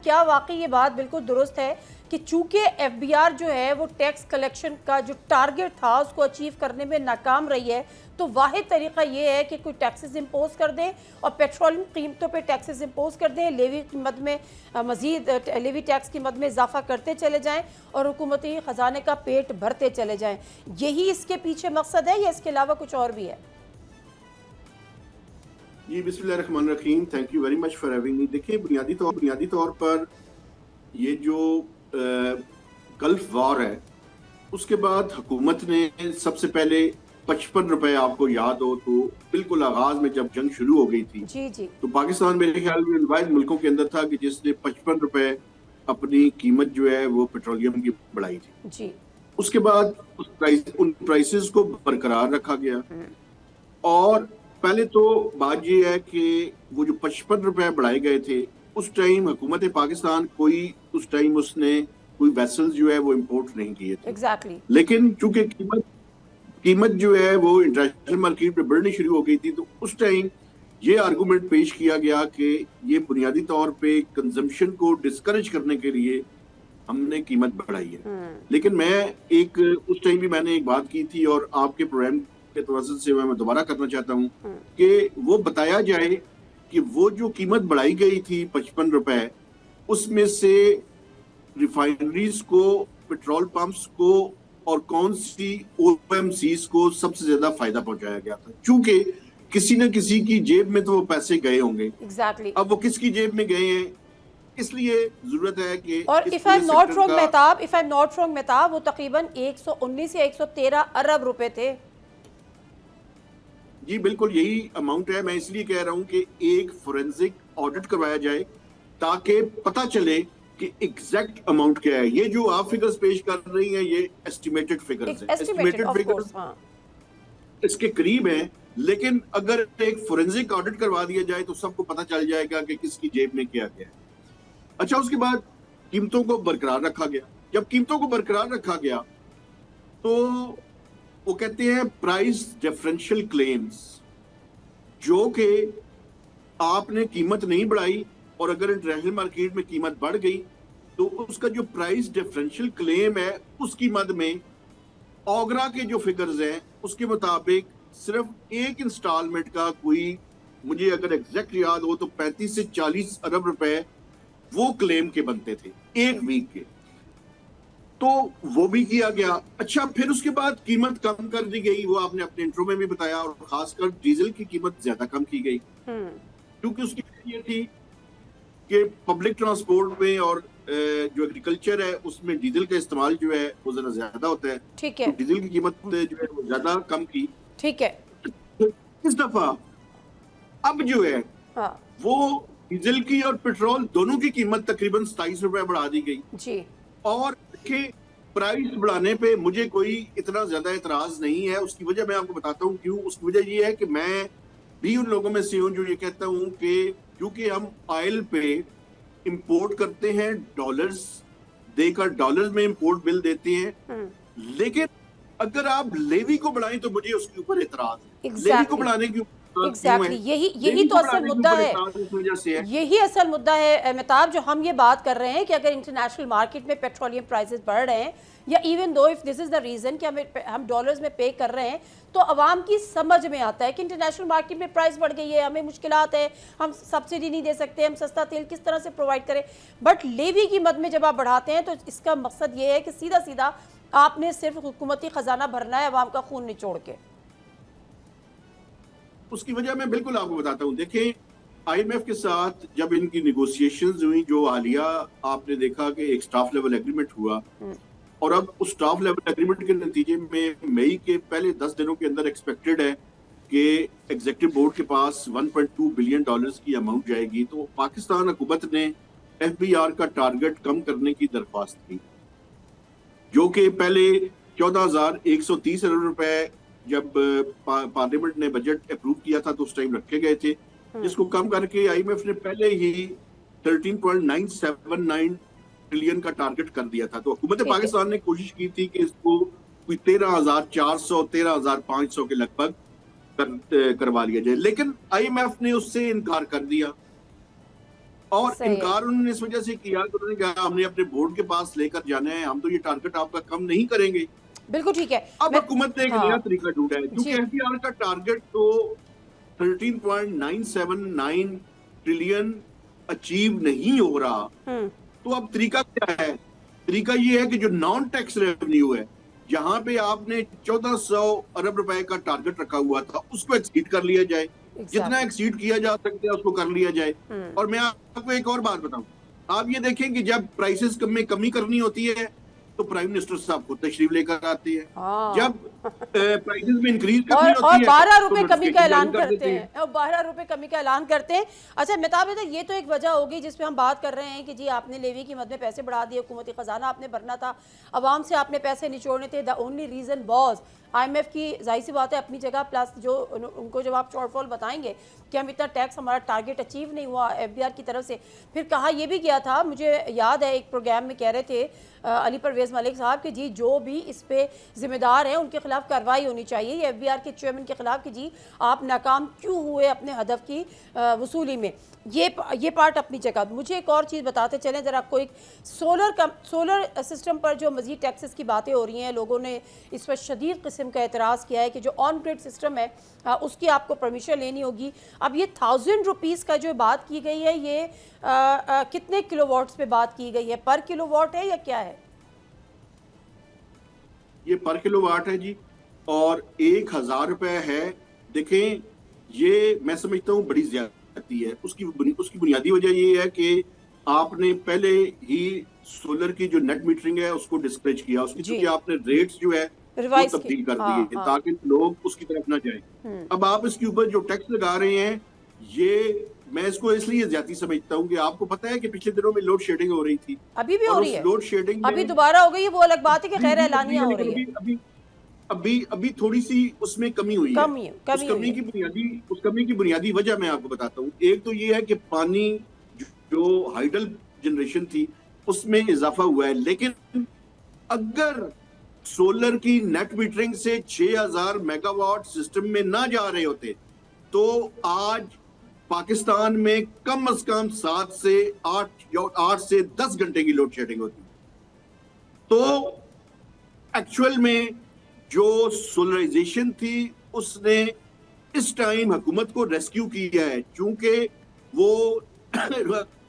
क्या वाकई ये बात बिल्कुल दुरुस्त है कि चूंकि एफबीआर जो है वो टैक्स कलेक्शन का जो टारगेट था उसको अचीव करने में नाकाम रही है, तो वाहिद तरीका ये है कि कोई टैक्सेस इम्पोज कर दें और पेट्रोलियम कीमतों पे टैक्सेस इम्पोज कर दें, लेवी की मद में मजीद लेवी टैक्स की मद में इजाफा करते चले जाएं और हुकूमती ख़जाने का पेट भरते चले जाएं। यही इसके पीछे मकसद है या इसके अलावा कुछ और भी है? जी बिस्मिल्लाहिर्रहमानिर्रहीम, thank you very much for having me. देखिए, बुनियादी तौर पर ये जो गल्फ वॉर है उसके बाद हुकूमत ने सबसे पहले 55 रुपए, आपको याद हो तो बिल्कुल आगाज में जब जंग शुरू हो गई थी जी। तो पाकिस्तान मेरे ख्याल में वाहिद मुल्कों के अंदर था कि जिसने 55 रुपए अपनी कीमत जो है वो पेट्रोलियम की बढ़ाई थी जी। उसके बाद उन प्राइसेस को बरकरार रखा गया। और पहले तो बात ये है कि वो जो 55 रुपए बढ़ाए गए थे उस टाइम हुकूमत पाकिस्तान उस टाइम उसने कोई वेसल्स जो है वो इंपोर्ट नहीं किए थे। Exactly. लेकिन चूंकि कीमत जो है वो इंटरनेशनल मार्केट में बढ़नी शुरू हो गई थी तो उस टाइम ये आर्गूमेंट पेश किया गया कि ये बुनियादी तौर पे कंजम्पशन को डिस्करेज करने के लिए हमने कीमत बढ़ाई है। लेकिन उस टाइम भी मैंने एक बात की थी और आपके प्रोग्राम के तवज्जुह से मैं दोबारा करना चाहता हूँ कि वो बताया जाए कि वो जो कीमत बढ़ाई गई थी 55 रुपए, उसमें से रिफाइनरीज को, पेट्रोल पंप्स को और कौन सी ओएमसीज को सबसे ज्यादा फायदा पहुंचाया गया था। चूंकि किसी न किसी की जेब में तो वो पैसे गए होंगे। Exactly. अब वो किसकी जेब में गए हैं, इसलिए जरूरत है कि और if I am not wrong Mehtab वो तकरीबन 119 या 113 अरब रुपए थे। जी बिल्कुल यही अमाउंट है। मैं इसलिए कह रहा हूं कि एक फोरेंसिक ऑडिट करवाया जाए ताकि पता चले कि एग्जैक्ट अमाउंट क्या है। ये जो आप फिगर्स पेश कर रही हैं ये एस्टिमेटेड फिगर्स हैं। एस्टिमेटेड फिगर्स इसके करीब हैं, लेकिन अगर एक फोरेंसिक ऑडिट करवा दिया जाए तो सबको पता चल जाएगा कि किसकी जेब में क्या गया है। अच्छा, उसके बाद कीमतों को बरकरार रखा गया। जब कीमतों को बरकरार रखा गया तो वो कहते हैं प्राइस डिफरेंशियल क्लेम्स, जो कि आपने कीमत नहीं बढ़ाई और अगर इंटरनेशनल मार्केट में कीमत बढ़ गई तो उसका जो प्राइस डिफरेंशियल क्लेम है उसकी मद में ओगरा के जो फिगर्स हैं उसके मुताबिक सिर्फ एक इंस्टॉलमेंट का कोई, मुझे अगर एग्जैक्ट याद हो तो 35 से 40 अरब रुपए वो क्लेम के बनते थे एक वीक के, तो वो भी किया गया। अच्छा, फिर उसके बाद कीमत कम कर दी गई, वो आपने अपने इंट्रो में भी बताया, और खासकर डीजल की कीमत ज्यादा कम की गई क्योंकि उसकी वजह ये थी कि पब्लिक ट्रांसपोर्ट में और जो एग्रीकल्चर है उसमें डीजल का इस्तेमाल जो है वो जरा ज्यादा होता है। ठीक है। तो डीजल की कीमत जो है वो ज्यादा कम की। ठीक है। इस दफा अब जो है वो डीजल की और पेट्रोल दोनों की कीमत तकरीबन 27 रुपए बढ़ा दी गई जी। और के प्राइस बढ़ाने पे मुझे कोई इतना ज्यादा एतराज नहीं है। उसकी वजह मैं आपको बताता हूँ क्यों। उसकी वजह ये है कि मैं भी उन लोगों में से हूँ जो ये कहता हूँ कि क्योंकि हम ऑयल पे इंपोर्ट करते हैं, डॉलर्स देकर डॉलर्स में इंपोर्ट बिल देते हैं, लेकिन अगर आप लेवी को बढ़ाएं तो मुझे उसके ऊपर एतराज है। लेवी को बढ़ाने की यही तो असल मुद्दा है, यही असल मुद्दा है मेहताब, जो हम ये बात कर रहे हैं कि अगर इंटरनेशनल मार्केट में पेट्रोलियम प्राइसेस बढ़ रहे हैं या even though if this is the reason कि हम डॉलर्स में पे कर रहे हैं तो अवाम की समझ में आता है कि इंटरनेशनल मार्केट में प्राइस बढ़ गई है, हमें मुश्किलात है, हम सब्सिडी नहीं दे सकते, हम सस्ता तेल किस तरह से प्रोवाइड करें। बट लेवी की मद में जब आप बढ़ाते हैं तो इसका मकसद ये है कि सीधा सीधा आपने सिर्फ हुकूमती खजाना भरना है अवाम का खून निचोड़ के। उसकी वजह मैं बिल्कुल आपको बताता हूँ। देखें, आईएमएफ के साथ जब इनकी निगोशिएशंस हुई, जो हालिया आपने देखा कि एक स्टाफ लेवल एग्रीमेंट हुआ और अब उस स्टाफ लेवल एग्रीमेंट के नतीजे में मई के पहले 10 दिनों के अंदर एक्सपेक्टेड है कि एग्जीक्यूटिव बोर्ड के पास 1.2 बिलियन डॉलर्स की अमाउंट जाएगी। तो पाकिस्तान हुकूमत ने एफबीआर का टारगेट कम करने की दरख्वास्त की, जो कि पहले 14,130 अरब रुपए जब पार्लियामेंट ने बजट अप्रूव किया था तो उस टाइम रखे गए थे, जिसको कम करके आईएमएफ ने पहले ही 13.979 ट्रिलियन का टारगेट कर दिया था। तो हुकूमत पाकिस्तान ने कोशिश की थी कि इसको कोई 13,400 13,500 के लगभग करवा लिया जाए, लेकिन आईएमएफ ने उससे इनकार कर दिया। और सही है। इनकार उन्होंने इस वजह से किया कि उन्होंने कहा हमने अपने बोर्ड के पास लेकर जाना है, हम तो ये टारगेट आपका कम नहीं करेंगे। बिल्कुल ठीक है। अब मैं हुकूमत ने एक नया हाँ तरीका ढूंढा है, क्योंकि जी एफडीआर का टारगेट तो 13.979 ट्रिलियन अचीव नहीं हो रहा। हम्म तो अब तरीका क्या है? तरीका ये है कि जो नॉन टैक्स रेवेन्यू है, जहां पे आपने 1400 अरब रुपए का टारगेट रखा हुआ था, उसको एक्सीड कर लिया जाए। जितना एग्जैक्टली एक्सीड किया जा सकता है उसको कर लिया जाए। हम्म और मैं आपको एक और बात बताऊं, आप ये देखें कि जब प्राइसेस में कमी करनी होती है तो प्राइम मिनिस्टर साहब खुद तशरीफ लेकर आते हैं। हाँ जब प्राइसेस में इंक्रीज करनी और होती है 12 तो रुपए कमी का नोटिफिकेशन जारी ऐलान कर करते देते हैं। हैं, और 12 रुपए कमी का ऐलान करते हैं। अच्छा मेहताब भाई, ये तो एक वजह होगी जिसपे हम बात कर रहे हैं कि जी आपने लेवी की मद में पैसे बढ़ा दिए, हुकूमती खजाना आपने भरना था, अवाम से आपने पैसे निचोड़ने थे। The only reason was IMF की जाहिर सी बात है अपनी जगह, प्लस जो उनको जब आप शॉर्टफॉल बताएंगे कि हम इतना टैक्स, हमारा टारगेट अचीव नहीं हुआ FBR की तरफ से। फिर कहा यह भी गया था, मुझे याद है एक प्रोग्राम में कह रहे थे अली परवेज़ मलिक साहब कि जी जो भी इस पे जिम्मेदार हैं उनके खिलाफ कार्रवाई होनी चाहिए, ये FBR के चेयरमैन के खिलाफ कि जी आप नाकाम क्यों हुए अपने हदफ की वसूली में। ये पार्ट अपनी जगह। मुझे एक और चीज़ बताते चलें ज़रा, आपको एक सोलर सिस्टम पर जो मज़ीद टैक्सेस की बातें हो रही हैं, लोगों ने इस पर शदीद किस्म का एतराज़ किया है कि जो ऑन ग्रिड सिस्टम है उसकी आपको परमिशन लेनी होगी। अब ये 1000 रुपीज़ का जो बात की गई है, ये कितने किलोवाट्स पे बात की गई है? पर किलोवाट है या क्या है? ये पर किलोवाट है जी, और 1000 रुपए है। देखें, ये मैं समझता हूँ बड़ी ज्यादती है। उसकी बुनियादी वजह ये है कि आपने पहले ही सोलर की जो नेट मीटरिंग है उसको डिस्करेज किया, उसकी जी क्योंकि आपने रेट्स जो है वो रिवाइज की। तब्दील कर दिए हाँ हाँ ताकि लोग उसकी तरफ ना जाएं। अब आप इसके ऊपर जो टैक्स लगा रहे हैं, ये मैं इसको इसलिए ज्यादा समझता हूँ कि आपको पता है कि पिछले दिनों में लोड शेडिंग हो रही थी, अभी भी हो और रही उस है, लोड शेडिंग अभी में दोबारा हो गई है, वो अलग बात है कि जी गैर जी एलानिया हो लेकिन रही है। अभी थोड़ी सी उसमें कमी हुई है। कमी हुई है। उस कमी की बुनियादी वजह मैं आपको बताता हूँ। एक तो ये है कि पानी जो हाइडल जनरेशन थी उसमें इजाफा हुआ है, लेकिन अगर सोलर की नेट मीटरिंग से 6000 मेगावाट सिस्टम में ना जा रहे होते तो आज पाकिस्तान में कम से कम 7 से 8 से 10 घंटे की लोड शेडिंग होती। तो एक्चुअल में जो सोलराइजेशन थी उसने इस टाइम हुकूमत को रेस्क्यू किया है, क्योंकि वो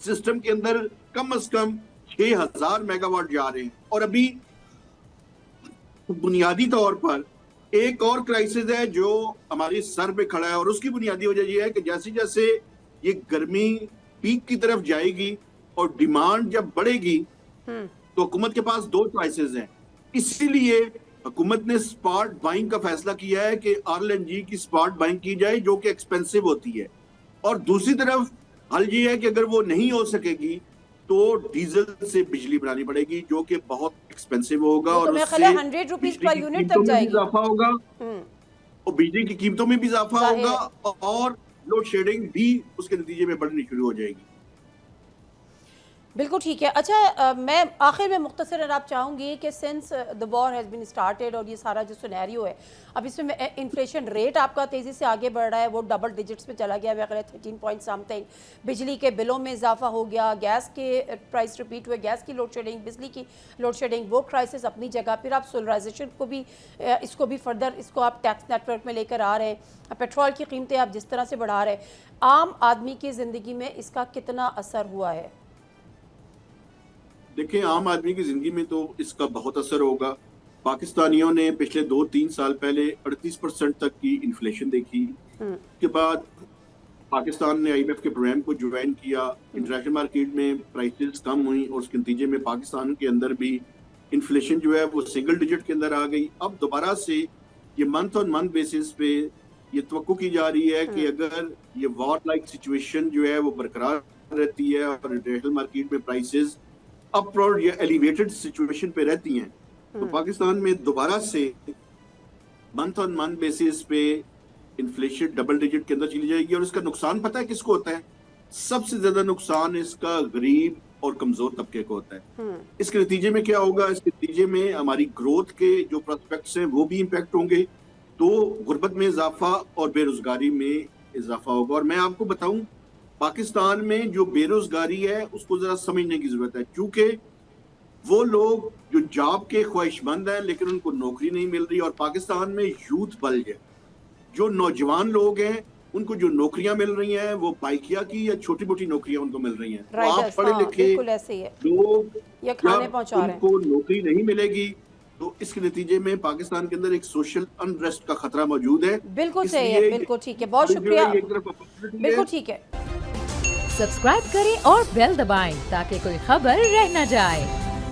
सिस्टम के अंदर कम से कम 6000 मेगावाट जा रहे हैं। और अभी बुनियादी तौर पर एक और क्राइसिस है जो हमारे सर पे खड़ा है, और उसकी बुनियादी वजह यह है कि जैसे जैसे ये गर्मी पीक की तरफ जाएगी और डिमांड जब बढ़ेगी तो हुकूमत के पास दो चॉइसेस हैं। इसीलिए हुकूमत ने स्पॉट बाइंग का फैसला किया है कि RLNG की स्पॉट बाइंग की जाए, जो कि एक्सपेंसिव होती है। और दूसरी तरफ हल ये है कि अगर वो नहीं हो सकेगी तो डीजल से बिजली बनानी पड़ेगी, जो कि बहुत एक्सपेंसिव होगा, तो और मेरा ख्याल उससे है 100 रुपीज बिजली पर की यूनिट कीमतों तक में भी जाएगी। इजाफा होगा, और बिजली की कीमतों में भी इजाफा जाहिर होगा, और लोड शेडिंग भी उसके नतीजे में बढ़नी शुरू हो जाएगी। बिल्कुल ठीक है। अच्छा मैं आखिर में मुख्तसरन आप चाहूँगी कि since the war has been started और ये सारा जो सिनेरियो है, अब इसमें इन्फ्लेशन रेट आपका तेज़ी से आगे बढ़ रहा है, वो डबल डिजिट्स में चला गया, मेरा ख्याल है 13 पॉइंट समथिंग। बिजली के बिलों में इजाफा हो गया, गैस के प्राइस रिपीट हुए, गैस की लोड शेडिंग, बिजली की लोड शेडिंग, वो क्राइसिस अपनी जगह। फिर आप सोलराइजेशन को भी इसको भी फर्दर इसको आप टैक्स नेटवर्क में लेकर आ रहे हैं, पेट्रोल की कीमतें आप जिस तरह से बढ़ा रहे हैं, आम आदमी की ज़िंदगी में इसका कितना असर हुआ है? देखिए, आम आदमी की जिंदगी में तो इसका बहुत असर होगा। पाकिस्तानियों ने पिछले 2-3 साल पहले 38% तक की इन्फ्लेशन देखी। के बाद पाकिस्तान ने IMF के प्रोग्राम को ज्वाइन किया, इंटरनेशनल मार्केट में प्राइसेस कम हुई, और उसके नतीजे में पाकिस्तान के अंदर भी इन्फ्लेशन जो है वो सिंगल डिजिट के अंदर आ गई। अब दोबारा से ये मंथ ऑन मंथ बेसिस पे ये तवक्को की जा रही है कि अगर ये वॉर लाइक सिचुएशन जो है वो बरकरार रहती है और इंटरनेशनल मार्केट में प्राइसेस अपवर्ड या एलिवेटेड सिचुएशन पे रहती हैं, तो पाकिस्तान में दोबारा से मंथ ऑन मंथ बेसिस पे इन्फ्लेशन डबल डिजिट के अंदर चली जाएगी। और इसका नुकसान पता है किसको होता है? सबसे ज्यादा नुकसान इसका गरीब और कमजोर तबके को होता है। इसके नतीजे में क्या होगा? इसके नतीजे में हमारी ग्रोथ के जो प्रोस्पेक्ट्स हैं वो भी इम्पैक्ट होंगे, तो गुर्बत में इजाफा और बेरोजगारी में इजाफा होगा। और मैं आपको बताऊं पाकिस्तान में जो बेरोजगारी है उसको जरा समझने की जरूरत है, क्योंकि वो लोग जो जॉब के ख्वाहिशमंद हैं लेकिन उनको नौकरी नहीं मिल रही, और पाकिस्तान में यूथ बल्ज है, जो नौजवान लोग हैं उनको जो नौकरियां मिल रही हैं वो बाइकिया की या छोटी मोटी नौकरियां उनको मिल रही हैं। तो आप पढ़े लिखे लोग या खाने पहुंचा रहे हैं, उनको नौकरी नहीं मिलेगी तो इसके नतीजे में पाकिस्तान के अंदर एक सोशल अनरेस्ट का खतरा मौजूद है। बिल्कुल सही है, बिल्कुल ठीक है, बहुत शुक्रिया, बिल्कुल ठीक है। सब्सक्राइब करें और बेल दबाएं ताकि कोई खबर रह न जाए।